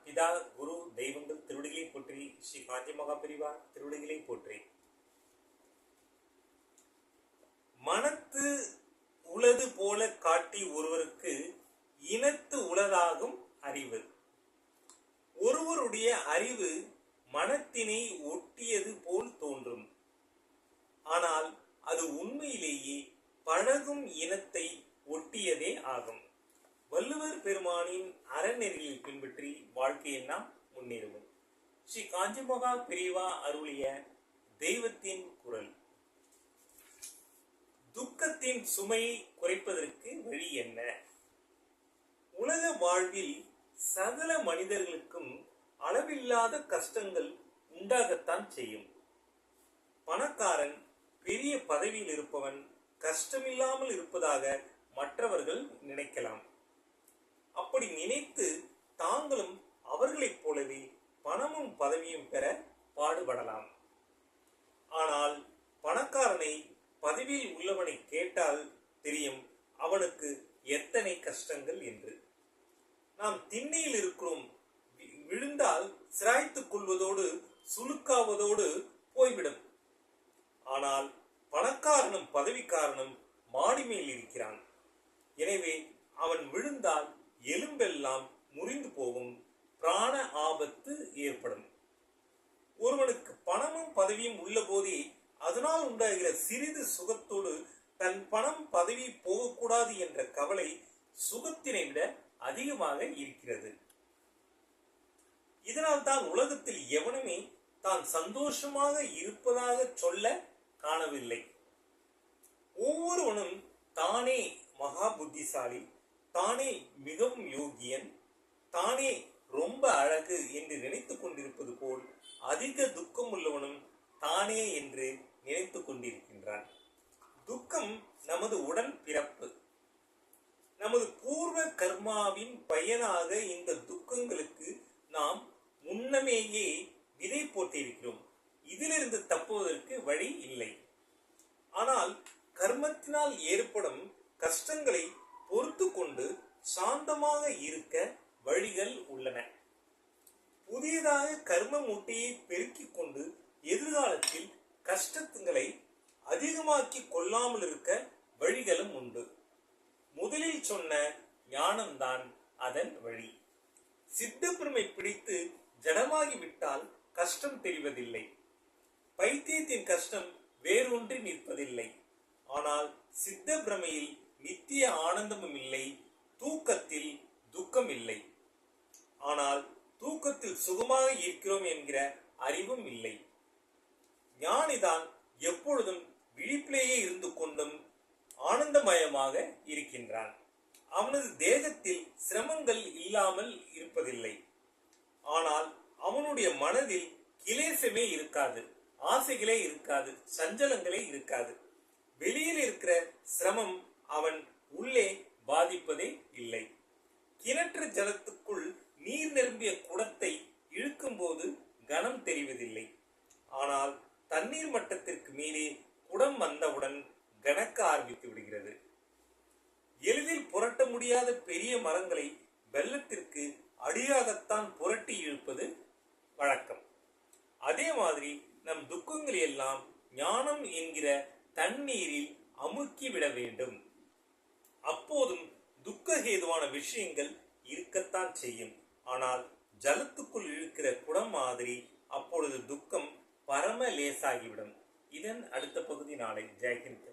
பிதா, குரு, தெய்வங்கள் திருவடிகளை போற்றி. ஸ்ரீ காஞ்சி மகா பெரிவா திருவடிகளை போற்றி. மனத்து உளது போல காட்டி ஒருவருக்கு இனத்து உளதாகும் அறிவு. ஒருவருடைய அறிவு மனத்தினை ஒட்டியது போல் தோன்றும். ஆனால் அது உண்மையிலேயே பழகும் இனத்தை ஒட்டியதே ஆகும். வள்ளுவர் பெருமானின் அறநெறியை பின்பற்றி வாழ்க்கையை நாம் முன்னேறுவோம். ஸ்ரீ காஞ்சி மகா பெரிவா அருளிய தெய்வத்தின் குரல். துக்கத்தின் சுமையை குறைப்பதற்கு வழி என்ன? உலக வாழ்வில் சகல மனிதர்களுக்கும் அளவில்லாத கஷ்டங்கள் உண்டாகத்தான் செய்யும். பணக்காரன், பெரிய பதவியில் இருப்பவன் கஷ்டமில்லாமல் இருப்பதாக மற்றவர்கள் நினைக்கலாம். அப்படி நினைத்து தாங்களும் அவர்களைப் போலவே பணமும் பதவியும் பெற பாடுபடலாம். ஆனால் பணக்காரனை, பதவியில் உள்ளவனை கேட்டால் தெரியும் அவனுக்கு எத்தனை கஷ்டங்கள் என்று. நாம் திண்ணையில் இருக்கிறோம், விழுந்தால் சிராய்த்துக் கொள்வதோடு சுலுக்காவதோடு போய்விடும். ஆனால் பணக்காரனும் பதவிக்காரனும் மாடி மேல் இருக்கிறான். எனவே அவன் விழுந்தால் எலும்பெல்லாம் முறிந்து போகும், பிராண ஆபத்து ஏற்படும். ஒருவனுக்கு பணமும் பதவியும் உள்ள போதே அதனால் உண்டாகிற சிறிது சுகத்தோடு தன் பணம் பதவி போகக்கூடாது என்ற கவலை சுகத்தினை விட அதிகமாக இருக்கிறது. இதனால் தான் உலகத்தில் எவனுமே தான் சந்தோஷமாக இருப்பதாக சொல்ல காணவில்லை. ஒவ்வொருவனும் தானே மகா புத்திசாலி, தானே மிகவும் யோகியன், தானே ரொம்ப அழகு என்று நினைத்துக் கொண்டிருப்பது போல் அதிக துக்கம் உள்ளவனும் தானே என்று நினைத்துக் கொண்டிருக்கின்றான். துக்கம் நமது உடன் பிறப்பு. நமது பூர்வ கர்மாவின் பயனாக இந்த துக்கங்களுக்கு நாம் முன்னமேயே விதை போட்டிருக்கிறோம். இதிலிருந்து தப்புவதற்கு வழி இல்லை. ஆனால் கர்மத்தினால் ஏற்படும் கஷ்டங்களை பொறுத்து கொண்டு சாந்தமாக இருக்க வழிகள் உள்ளன. புதியதாக கர்ம மூட்டையை பெருக்கிக் கொண்டு எதிர்காலத்தில் கஷ்டங்களை அதிகமாக்கி கொள்ளாமல் இருக்க வழிகளும் உண்டு. முதலில் சொன்ன ஞானம்தான் அதன் வழி. சித்த பிரமை பிடித்து ஜடமாகிவிட்டால் கஷ்டம் தெரிவதில்லை. பைத்தியத்தின் கஷ்டம் வேறொன்றி நிற்பதில்லை. ஆனால் சித்த பிரமையில் நித்திய ஆனந்தமும் இல்லை, தூக்கத்தில் துக்கம் இல்லை. ஆனால் தூக்கத்தில் சுகமாக இருக்கிறோம் என்கிற அறிவும் இல்லை. ஞானிதான் எப்பொழுதும் விழிப்பிலேயே இருந்து கொண்டும் ஆனந்தமயமாக இருக்கின்றான். அவனது தேகத்தில் சிரமங்கள் இல்லாமல் இருப்பதில்லை. ஆனால் அவனுடைய மனதில் கிலேசமே இருக்காது, ஆசைகளே இருக்காது, சஞ்சலங்களே இருக்காது. வெளியில் இருக்கிற சிரமம் அவன் உள்ளே பாதிப்பதே இல்லை. கிணற்று ஜலத்துக்குள் நீர் நிரம்பிய குடத்தை இழுக்கும் போது கனம் தெரிவதில்லை. ஆனால் தண்ணீர் மட்டத்திற்கு மேலே குடம் வந்தவுடன் கனக்க ஆரம்பித்து விடுகிறது. எளிதில் புரட்ட முடியாத பெரிய மரங்களை வெள்ளத்திற்கு அடியாகத்தான் புரட்டி இழுப்பது வழக்கம். அதே மாதிரி நம் துக்கங்களை எல்லாம் ஞானம் என்கிற தண்ணீரில் அமுக்கி விட வேண்டும். அப்போதும் துக்கஹேதுவான விஷயங்கள் இருக்கத்தான் செய்யும். ஆனால் ஜலத்துக்குள் இழுக்கிற குடம் மாதிரி அப்பொழுது துக்கம் பரம லேசாகிவிடும். இதன் அடுத்த பகுதி நாளை. ஜெய் ஹிந்த்.